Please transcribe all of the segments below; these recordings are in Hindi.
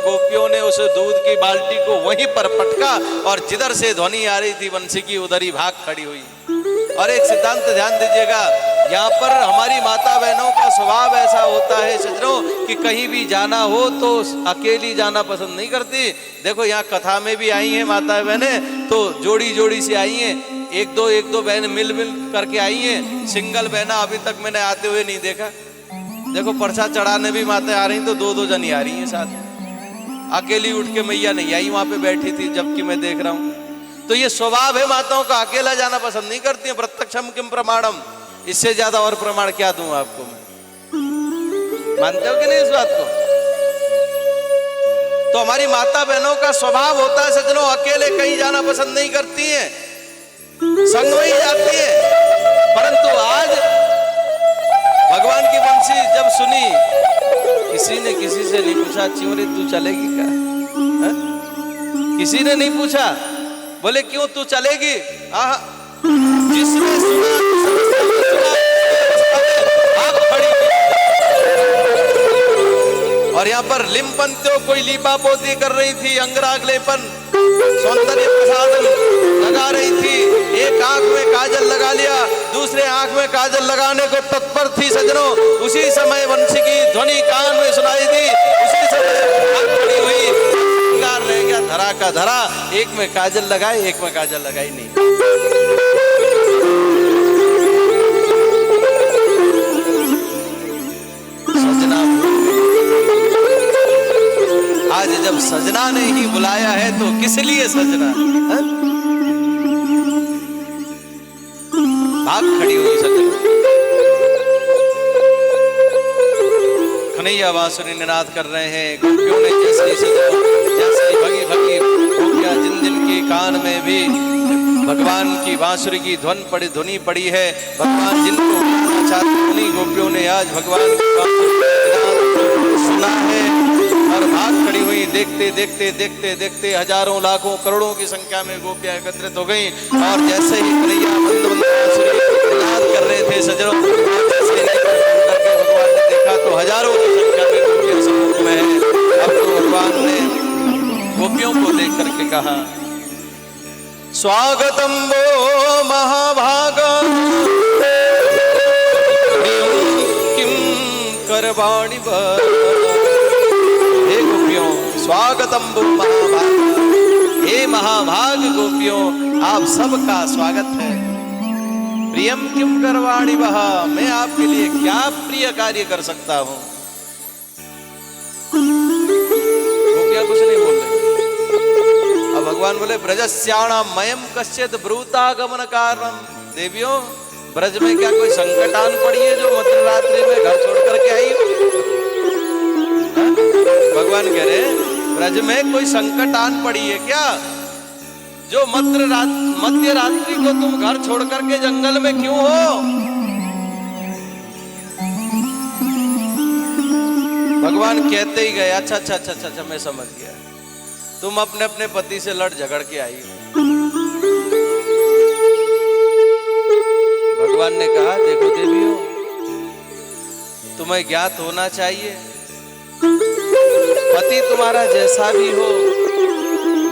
गोपियों ने उस दूध की बाल्टी को वहीं पर पटका और जिधर से ध्वनि आ रही थी वंशी की उधर ही भाग खड़ी हुई। और एक सिद्धांत ध्यान दीजिएगा, यहाँ पर हमारी माता बहनों का स्वभाव ऐसा होता है सज्जनों कि कहीं भी जाना हो तो अकेली जाना पसंद नहीं करती। देखो यहाँ कथा में भी आई हैं माता बहनें, तो जोड़ी जोड़ी से आई हैं, एक दो बहन मिल करके आई हैं। सिंगल बहना अभी तक मैंने आते हुए नहीं देखा। देखो प्रसाद चढ़ाने भी माता आ रही तो दो जनी आ रही हैं साथ। अकेली उठ के मैया नहीं आई, वहां पे बैठी थी जबकि मैं देख रहा हूं। तो ये स्वभाव है माताओं का, अकेला जाना पसंद नहीं करती है। प्रत्यक्षम किम प्रमाणम, इससे ज्यादा और प्रमाण क्या दूं आपको मैं? मानते हो कि नहीं इस बात को? तो हमारी माता बहनों का स्वभाव होता है सज्जनों, अकेले कहीं जाना पसंद नहीं करती हैं, संग में ही जाती हैं। परंतु आज भगवान की वंशी जब सुनी, किसी ने किसी से नहीं पूछा चिवरे तू चलेगी क्या? है? किसी ने नहीं पूछा, बोले क्यों तू चलेगी? जिसने सुना आग खड़ी। और यहाँ पर लिम्पंत्यो कोई लीपा पोती कर रही थी, अंगराग लेपन सौंदर्य प्रसाधन लगा रही थी। एक आंख में काजल लगा लिया, दूसरे आंख में काजल लगाने को तत्पर थी सज्जनों। उसी समय वंशी की ध्वनि कान में सुनाई दी, उसी समय आंख खड़ी हुई, श्रृंगार रह गया धरा का धरा। एक में काजल लगाई, एक में काजल लगाई नहीं। सजना आज जब सजना ने ही बुलाया है तो किस लिए सजना? भाग खड़ी हुई सजना। कन्हैया बांसुरी निनाद कर रहे हैं। गोपियों ने जैसे भगी भगी गोपियां जिन के कान में भी भगवान की बांसुरी की ध्वनि पड़ी है। भगवान जिनको चाहते गोपियों ने आज भगवान की बांसुरी सुना है और भाग खड़ी हुई। देखते देखते देखते देखते हजारों लाखों करोड़ों की संख्या में गोपियां एकत्रित हो गईं। और जैसे ही कन्हैया मंद मंद बांसुरी निनाद कर रहे थे सजनों, जैसे करके भगवान ने देखा तो हजारों की संख्या में गोपियां सम्मुख में है। अब तो भगवान ने गोपियों को देख करके कहा, स्वागतम वो महाभागा किम करवाणि हे गोपियों, स्वागतम वो महाभाग, हे महाभाग गोपियों आप सबका स्वागत है। प्रियम किम करवाणि वह, मैं आपके लिए क्या प्रिय कार्य कर सकता हूं? गोपियां कुछ नहीं बोल रही। अब भगवान बोले ब्रजस्याणाम मयम कश्चित ब्रूतागमन कारणम। देवियों ब्रज में क्या कोई संकट आन पड़ी है जो मध्य रात्रि में घर छोड़ करके आई हो? भगवान कह रहे ब्रज में कोई संकट आन पड़ी है क्या जो मध्य रात्रि को तुम घर छोड़ करके जंगल में क्यों हो? भगवान कहते ही गए अच्छा अच्छा अच्छा अच्छा मैं समझ गया, तुम अपने अपने पति से लड़ झगड़ के आई हो। भगवान ने कहा देखो देवियों, तुम्हें ज्ञात होना चाहिए पति तुम्हारा जैसा भी हो,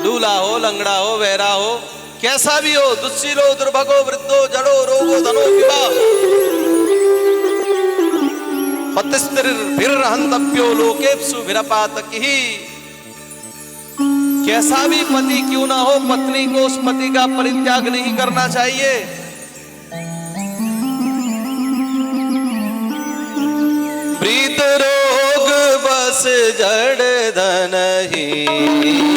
लूला हो, लंगड़ा हो, बहरा हो, कैसा भी हो, दुस्सीलो, दुर्भगो, वृद्धो, जड़ो, रोगो, धनो, विवाह, पतिस्त्रिर्भिर्हन्तव्यो लोकेप्सु विरपातकिः। कैसा भी पति क्यों ना हो, पत्नी को उस पति का परित्याग नहीं करना चाहिए। प्रीत रोग बस जड़ धनहीन,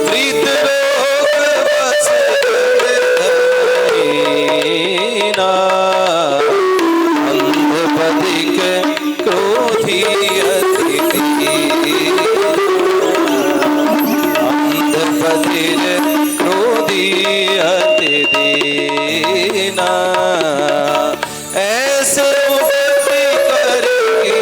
प्रीत रोग बस जड़ धनहीन, अंधपति के क्रोधी क्रोधी अति दीना, ऐसे करेगी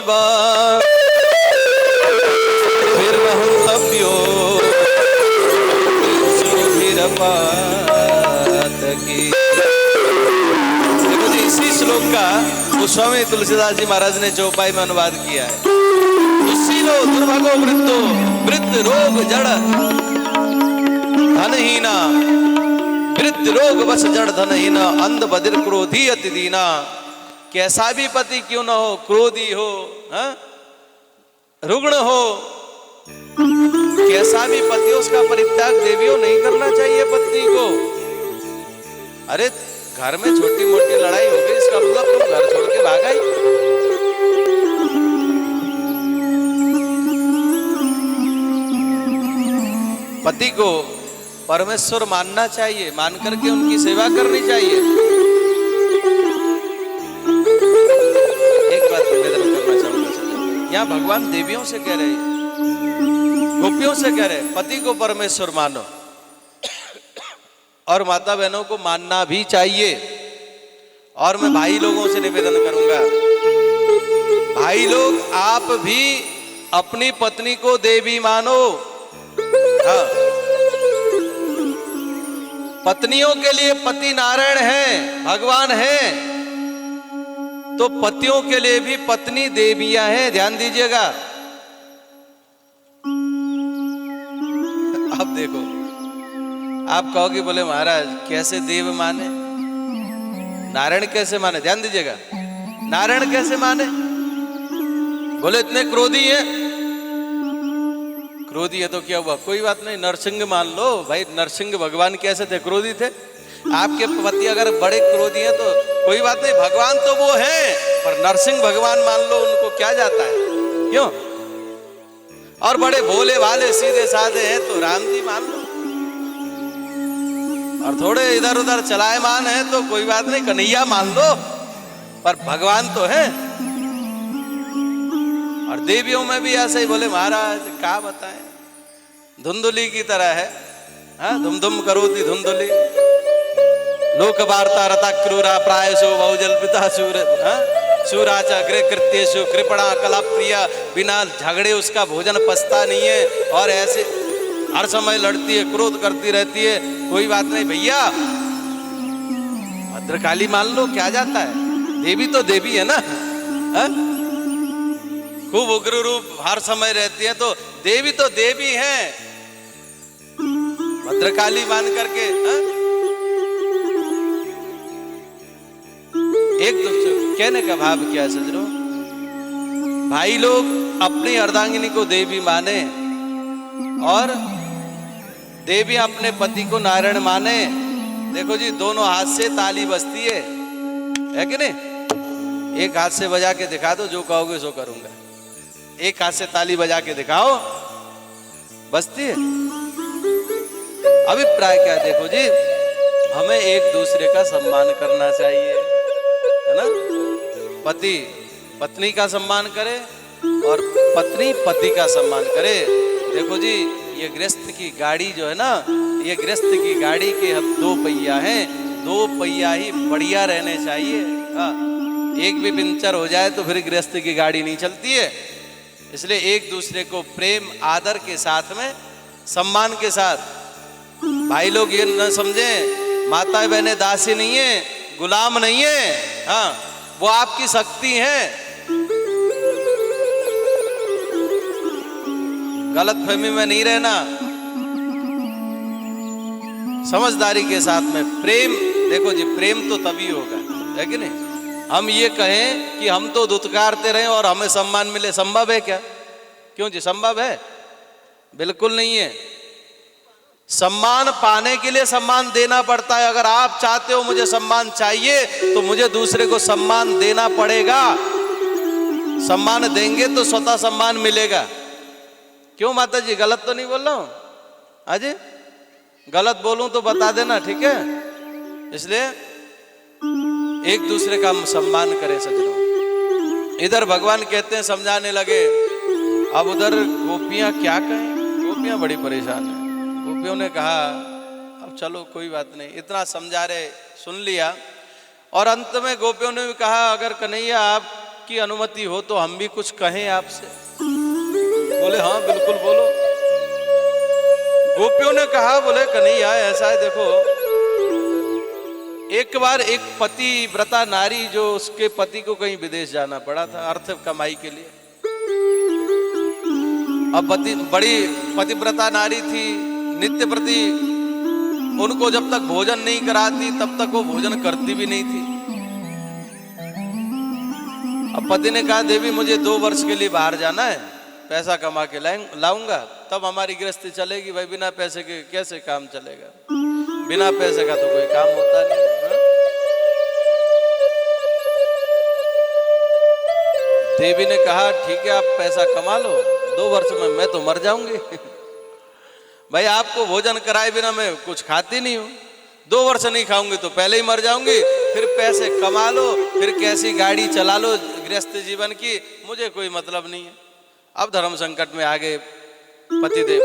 बा फिर तव्यो की। देखो जी, इसी श्लोक का गोस्वामी तुलसीदास जी महाराज ने चौपाई में अनुवाद किया है। दुस्सीलो दुर्भगो वृद्धो वृद्ध रोग जड़ धनहीना, वृद्ध रोग बस जड़ धनहीना, अंध बधिर क्रोधी अति दीना। कैसा भी पति क्यों न हो, क्रोधी हो, रुग्ण हो, कैसा भी पति हो, उसका परित्याग देवियों नहीं करना चाहिए पत्नी को। अरे घर में छोटी मोटी लड़ाई हो गई, इसका मतलब तुम घर छोड़ के भाग आई। पति को परमेश्वर मानना चाहिए, मान करके उनकी सेवा करनी चाहिए। एक बात निवेदन करना चाहूंगा, यहाँ भगवान देवियों से कह रहे हैं, गोपियों से कह रहे हैं, पति को परमेश्वर मानो और माता बहनों को मानना भी चाहिए। और मैं भाई लोगों से निवेदन करूंगा, भाई लोग आप भी अपनी पत्नी को देवी मानो। हाँ, पत्नियों के लिए पति नारायण है, भगवान है, तो पतियों के लिए भी पत्नी देवियां हैं, ध्यान दीजिएगा। अब देखो, आप कहोगे बोले महाराज कैसे देव माने, नारायण कैसे माने, ध्यान दीजिएगा, नारायण कैसे माने? बोले इतने क्रोधी है, क्रोधी है तो क्या हुआ, कोई बात नहीं, नरसिंह मान लो भाई। नरसिंह भगवान कैसे थे, क्रोधी थे। आपके पति अगर बड़े क्रोधी हैं तो कोई बात नहीं, भगवान तो वो है, पर नरसिंह भगवान मान लो, उनको क्या जाता है, क्यों? और बड़े भोले भाले सीधे साधे हैं तो राम जी मान लो, और थोड़े इधर उधर चलायमान है तो कोई बात नहीं, कन्हैया मान लो, पर भगवान तो है। और देवियों में भी ऐसे ही। बोले महाराज क्या बताएं, धुंधुली की तरह है, धुम धुम करोति धुंधुली, लोक वार्ता रता क्रूरा प्रायसो बहुजल्पिता शूर, शूराच अग्रे कृत्येषु कृपणा कला प्रिया, बिना झगड़े उसका भोजन पचता नहीं है, और ऐसे हर समय लड़ती है, क्रोध करती रहती है। कोई बात नहीं भैया, भद्रकाली मान लो, क्या जाता है, देवी तो देवी है ना। खूब उग्र रूप हर समय रहती है तो देवी तो देवी है, भद्रकाली मान करके। एक दूसरे कहने का भाव क्या है सजनों, भाई लोग अपनी अर्धांगिनी को देवी माने और देवी अपने पति को नारायण माने। देखो जी, दोनों हाथ से ताली बजती है कि नहीं? एक हाथ से बजा के दिखा दो, जो कहोगे सो करूंगा। एक हाथ से ताली बजा के दिखाओ, बजती है। अभिप्राय क्या? देखो जी, हमें एक दूसरे का सम्मान करना चाहिए, है ना? पति पत्नी का सम्मान करे और पत्नी पति का सम्मान करे। देखो जी, ये गृहस्थ की गाड़ी जो है ना, ये गृहस्थ की गाड़ी के हम दो पहिया हैं, दो पहिया ही बढ़िया रहने चाहिए। हाँ, एक भी पंचर हो जाए तो फिर गृहस्थ की गाड़ी नहीं चलती है। इसलिए एक दूसरे को प्रेम आदर के साथ में, सम्मान के साथ। भाई लोग ये न समझें माता बहनें दासी नहीं है, गुलाम नहीं है। हाँ, वो आपकी शक्ति है। गलत फहमी में नहीं रहना, समझदारी के साथ में प्रेम। देखो जी, प्रेम तो तभी होगा, है कि नहीं? हम ये कहें कि हम तो दुत्कारते रहें और हमें सम्मान मिले, संभव है क्या? क्यों जी, संभव है? बिल्कुल नहीं है। सम्मान पाने के लिए सम्मान देना पड़ता है। अगर आप चाहते हो मुझे सम्मान चाहिए तो मुझे दूसरे को सम्मान देना पड़ेगा। सम्मान देंगे तो स्वतः सम्मान मिलेगा। क्यों माता जी, गलत तो नहीं बोल रहा हूं? अजी गलत बोलूं तो बता देना, ठीक है? इसलिए एक दूसरे का सम्मान करें सज्जनों। इधर भगवान कहते हैं, समझाने लगे, अब उधर गोपियां क्या कहें? गोपियां बड़ी परेशान है। गोपियों ने कहा अब चलो कोई बात नहीं, इतना समझा रहे, सुन लिया। और अंत में गोपियों ने भी कहा, अगर कन्हैया आप आपकी अनुमति हो तो हम भी कुछ कहें आपसे। बोले हाँ बिल्कुल बोलो। गोपियों ने कहा, बोले कन्हैया ऐसा है, देखो एक बार एक पतिव्रता नारी जो उसके पति को कहीं विदेश जाना पड़ा था अर्थ कमाई के लिए। अब बड़ी पतिव्रता नारी थी, नित्य प्रति उनको जब तक भोजन नहीं कराती तब तक वो भोजन करती भी नहीं थी। अब पति ने कहा, देवी मुझे 2 वर्ष के लिए बाहर जाना है, पैसा कमा के लाऊंगा तब हमारी गृहस्थी चलेगी। भाई बिना पैसे के कैसे काम चलेगा, बिना पैसे का तो कोई काम होता नहीं। हा? देवी ने कहा ठीक है आप पैसा कमा लो, 2 वर्ष में मैं तो मर जाऊंगी। भाई आपको भोजन कराए बिना मैं कुछ खाती नहीं हूं, 2 वर्ष नहीं खाऊंगी तो पहले ही मर जाऊंगी, फिर पैसे कमा लो, फिर कैसी गाड़ी चला लो गृहस्थ जीवन की, मुझे कोई मतलब नहीं है। अब धर्म संकट में आ गए पतिदेव।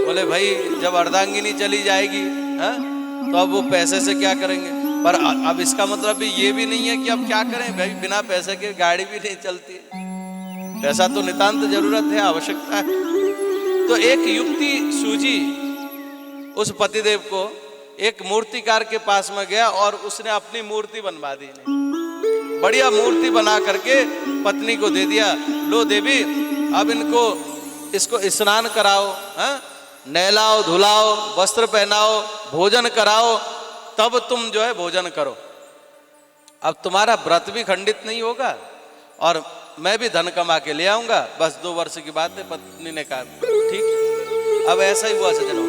बोले भाई जब अर्धांगिनी चली जाएगी है तो अब वो पैसे से क्या करेंगे। पर अब इसका मतलब भी ये भी नहीं है कि अब क्या करें, भाई बिना पैसे के गाड़ी भी नहीं चलती है, पैसा तो नितांत जरूरत है, आवश्यकता है। तो एक युक्ति सूझी उस पतिदेव को, एक मूर्तिकार के पास में गया और उसने अपनी मूर्ति बनवा दी, बढ़िया मूर्ति बना करके पत्नी को दे दिया। लो देवी अब इसको स्नान कराओ, नहलाओ धुलाओ, वस्त्र पहनाओ, भोजन कराओ, तब तुम जो है भोजन करो। अब तुम्हारा व्रत भी खंडित नहीं होगा और मैं भी धन कमा के ले आऊंगा, बस 2 वर्ष की बात है। पत्नी ने कहा ठीक। अब ऐसा ही हुआ सज्जनों,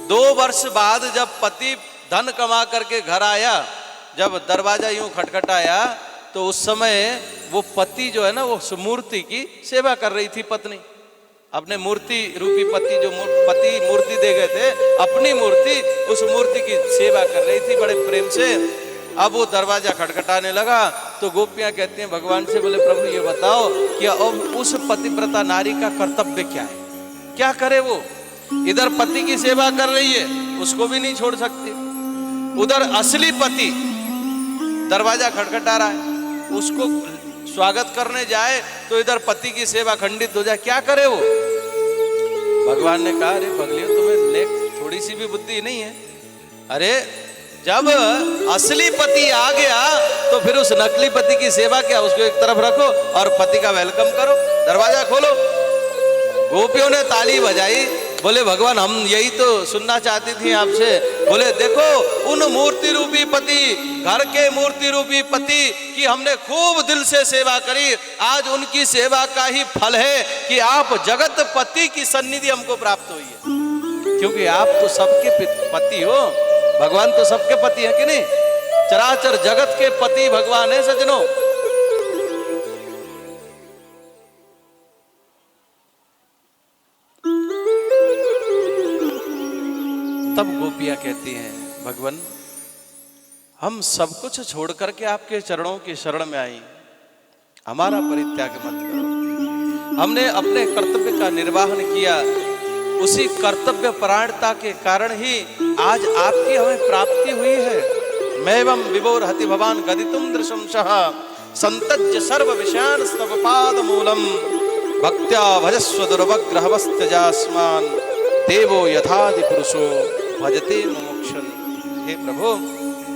2 वर्ष बाद जब पति धन कमा करके घर आया, जब दरवाजा यूं खटखटाया तो उस समय वो पति जो है ना वो मूर्ति की सेवा कर रही थी। पत्नी अपने मूर्ति रूपी पति जो पति मूर्ति दे गए थे, अपनी मूर्ति, उस मूर्ति की सेवा कर रही थी बड़े प्रेम से। अब वो दरवाजा खटखटाने लगा तो गोपियां कहती हैं भगवान से, बोले प्रभु ये बताओ कि अब उस पतिव्रता नारी का कर्तव्य क्या है, क्या करे वो। इधर पति की सेवा कर रही है, उसको भी नहीं छोड़ सकती, उधर असली पति दरवाजा खटखटा रहा है, उसको स्वागत करने जाए तो इधर पति की सेवा खंडित हो जाए, क्या करे वो। भगवान ने कहा, अरे पगलियो तुम्हें नेक थोड़ी सी भी बुद्धि नहीं है। अरे जब असली पति आ गया तो फिर उस नकली पति की सेवा क्या, उसको एक तरफ रखो और पति का वेलकम करो, दरवाजा खोलो। गोपियों ने ताली बजाई, बोले भगवान हम यही तो सुनना चाहती थी आपसे। बोले देखो उन मूर्ति रूपी पति, घर के मूर्ति रूपी पति की हमने खूब दिल से सेवा करी, आज उनकी सेवा का ही फल है कि आप जगत पति की सन्निधि हमको प्राप्त हुई है। क्योंकि आप तो सबके पति हो, भगवान तो सबके पति है कि नहीं, चराचर जगत के पति भगवान है सज्जनों। तब गोपियां कहती हैं भगवान हम सब कुछ छोड़ करके आपके चरणों की शरण में आई, हमारा परित्याग मत करो। हमने अपने कर्तव्य का निर्वाहन किया, उसी कर्तव्य परायणता के कारण ही आज आपकी हमें प्राप्ति हुई है। मैवं विभोर हति भवान गदितुम दृशंसः संतज्य सर्व विषयान स्तव पाद मूलम भक्त्या भजस्व दुर्वग्रहवस्त्यजास्मान देवो यथादि पुरुषो भजते मुमुक्षुन्। हे प्रभु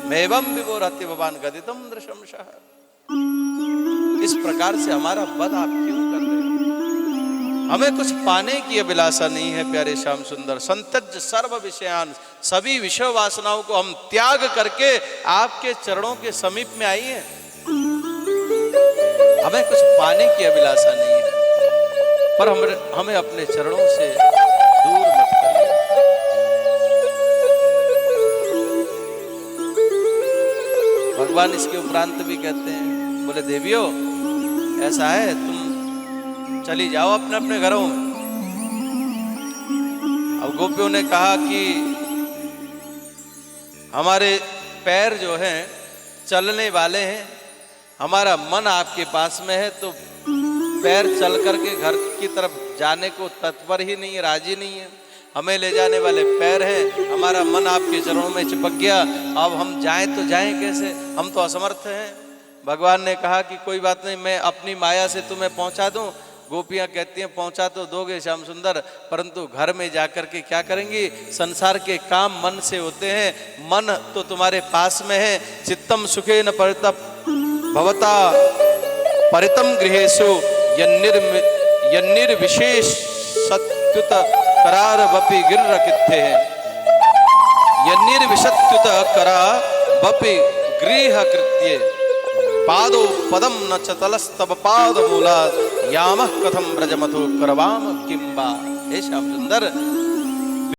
मैवं विभोर हति भवान गदितुम दृशंसः, इस प्रकार से हमारा वध आप क्यों कर रहे हैं। हमें कुछ पाने की अभिलाषा नहीं है प्यारे श्याम सुंदर। संतज्य सर्व विषयान, सभी विषय वासनाओं को हम त्याग करके आपके चरणों के समीप में आई हैं। हमें कुछ पाने की अभिलाषा नहीं है, पर हमें अपने चरणों से दूर मत करिए। भगवान इसके उपरांत भी कहते हैं, बोले देवियों ऐसा है तुम चली जाओ अपने अपने घरों में। अब गोपियों ने कहा कि हमारे पैर जो हैं चलने वाले हैं, हमारा मन आपके पास में है, तो पैर चल करके घर की तरफ जाने को तत्पर ही नहीं है, राजी नहीं है। हमें ले जाने वाले पैर हैं, हमारा मन आपके चरणों में चिपक गया, अब हम जाएं तो जाएं कैसे, हम तो असमर्थ हैं। भगवान ने कहा कि कोई बात नहीं, मैं अपनी माया से तुम्हें पहुंचा दूं। गोपियां कहती हैं पहुंचा तो दोगे श्याम सुंदर, परंतु घर में जाकर के क्या करेंगी? संसार के काम मन से होते हैं, मन तो तुम्हारे पास में है। चित्तम सुखे न परितप भवता परितम गृहेषु यन्निर्विशेष सत्युत करार वपि गिर्र कित्थे हैं। यन्निर्विशत्युत करा वपि गृह कृत्ये पादो पदम न चतलस्तव पाद मूला यामः कथम ब्रजमथो करवाम किंबा। हे श्याम सुंदर,